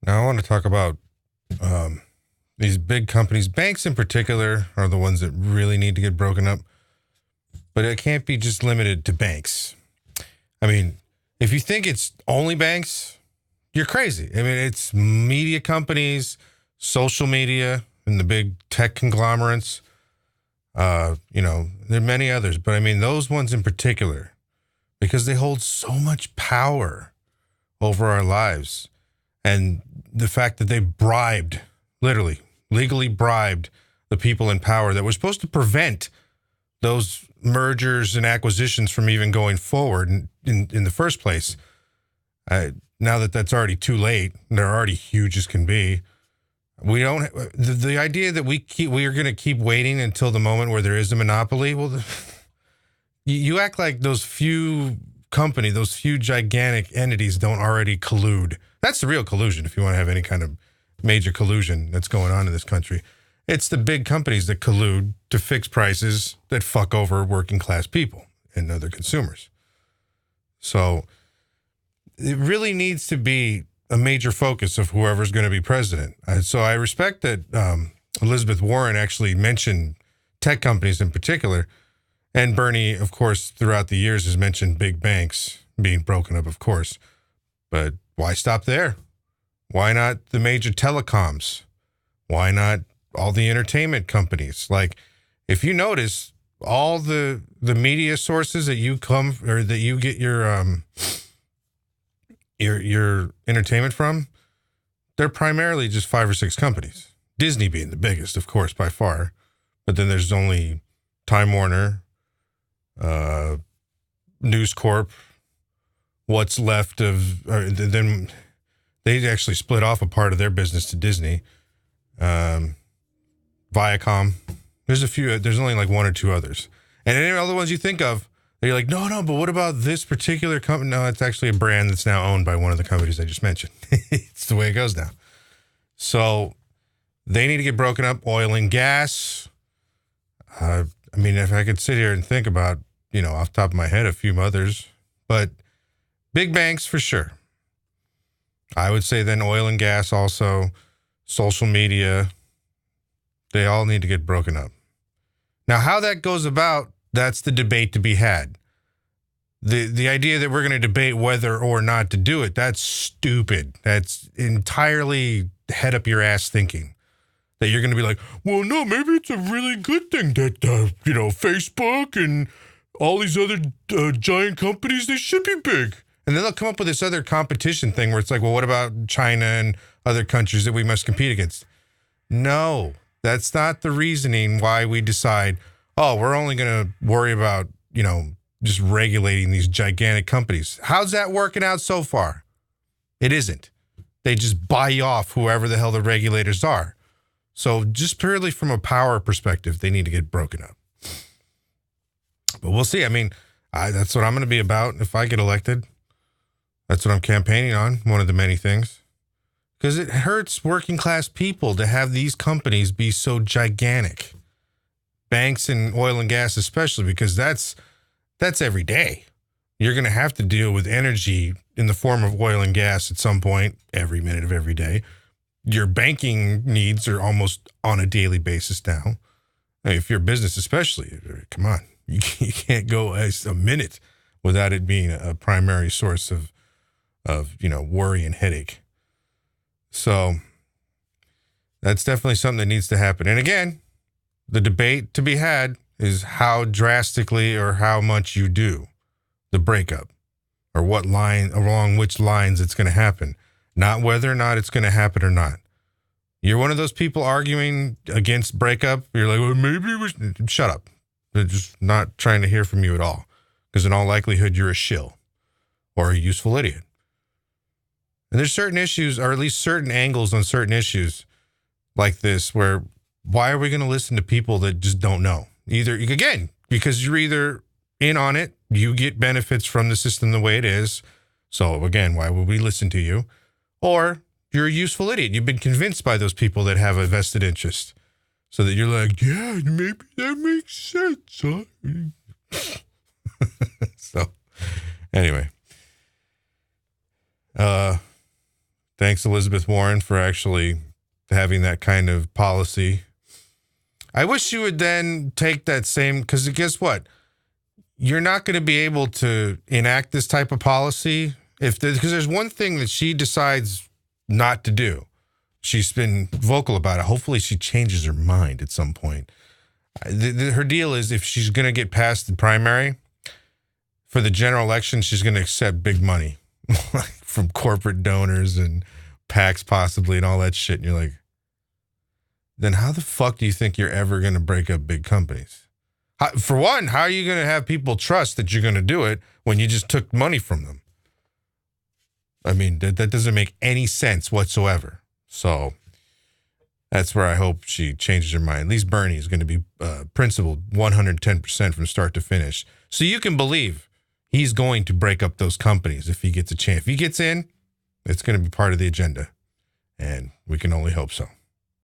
Now I want to talk about um, these big companies. Banks in particular are the ones that really need to get broken up, but it can't be just limited to banks. I mean, if you think it's only banks, you're crazy. I mean, it's media companies, social media, and the big tech conglomerates. There are many others, but I mean, those ones in particular, because they hold so much power over our lives. And the fact that they bribed, literally, legally bribed the people in power that were supposed to prevent those mergers and acquisitions from even going forward in the first place. Now that that's already too late, they're already huge as can be. We don't. The idea that we are going to keep waiting until the moment where there is a monopoly. Well, you act like those few those few gigantic entities don't already collude. That's the real collusion. If you want to have any kind of major collusion that's going on in this country, it's the big companies that collude to fix prices that fuck over working class people and other consumers. So it really needs to be a major focus of whoever's going to be president. So I respect that Elizabeth Warren actually mentioned tech companies in particular. And Bernie, of course, throughout the years has mentioned big banks being broken up, of course. But why stop there? Why not the major telecoms? Why not all the entertainment companies? Like, if you notice, all the media sources that you get your entertainment from, they're primarily just 5 or 6 companies. Disney being the biggest, of course, by far. But then there's only Time Warner, News Corp, what's left of, then they actually split off a part of their business to Disney. Viacom. There's only like 1 or 2 others. And any other ones you think of, you're like, no, but what about this particular company? No, it's actually a brand that's now owned by one of the companies I just mentioned. It's the way it goes now. So they need to get broken up. Oil and gas. I mean, if I could sit here and think about, off the top of my head, a few others, but big banks for sure. I would say then oil and gas also, social media, they all need to get broken up. Now, how that goes about, that's the debate to be had. The idea that we're going to debate whether or not to do it, that's stupid. That's entirely head up your ass thinking. That you're going to be like, well, no, maybe it's a really good thing that, Facebook and all these other giant companies, they should be big. And then they'll come up with this other competition thing where it's like, well, what about China and other countries that we must compete against? No, that's not the reasoning why we decide, oh, we're only going to worry about, just regulating these gigantic companies. How's that working out so far? It isn't. They just buy off whoever the hell the regulators are. So just purely from a power perspective, they need to get broken up. But we'll see. I mean, that's what I'm going to be about if I get elected. That's what I'm campaigning on, one of the many things. Because it hurts working class people to have these companies be so gigantic. Banks and oil and gas especially, because that's every day. You're going to have to deal with energy in the form of oil and gas at some point, every minute of every day. Your banking needs are almost on a daily basis now. If you're a business especially, come on. You can't go a minute without it being a primary source of worry and headache. So that's definitely something that needs to happen. And again, the debate to be had is how drastically or how much you do the breakup, or what line, along which lines it's going to happen, not whether or not it's going to happen or not. You're one of those people arguing against breakup. You're like, well, maybe we should. Shut up. They're just not trying to hear from you at all, because in all likelihood, you're a shill or a useful idiot. And there's certain issues, or at least certain angles on certain issues like this, where why are we going to listen to people that just don't know? Either, again, because you're either in on it, you get benefits from the system the way it is. So again, why would we listen to you? Or you're a useful idiot. You've been convinced by those people that have a vested interest. So that you're like, yeah, maybe that makes sense, huh? So, anyway. Thanks, Elizabeth Warren, for actually having that kind of policy. I wish you would then take that same, because guess what? You're not going to be able to enact this type of policy because there's one thing that she decides not to do. She's been vocal about it. Hopefully she changes her mind at some point. Her deal is if she's going to get past the primary, for the general election, she's going to accept big money from corporate donors and PACs possibly and all that shit. And you're like, then how the fuck do you think you're ever going to break up big companies? For one, how are you going to have people trust that you're going to do it when you just took money from them? I mean, that doesn't make any sense whatsoever. So that's where I hope she changes her mind. At least Bernie is going to be principled 110% from start to finish. So you can believe he's going to break up those companies if he gets a chance. If he gets in, it's going to be part of the agenda. And we can only hope so.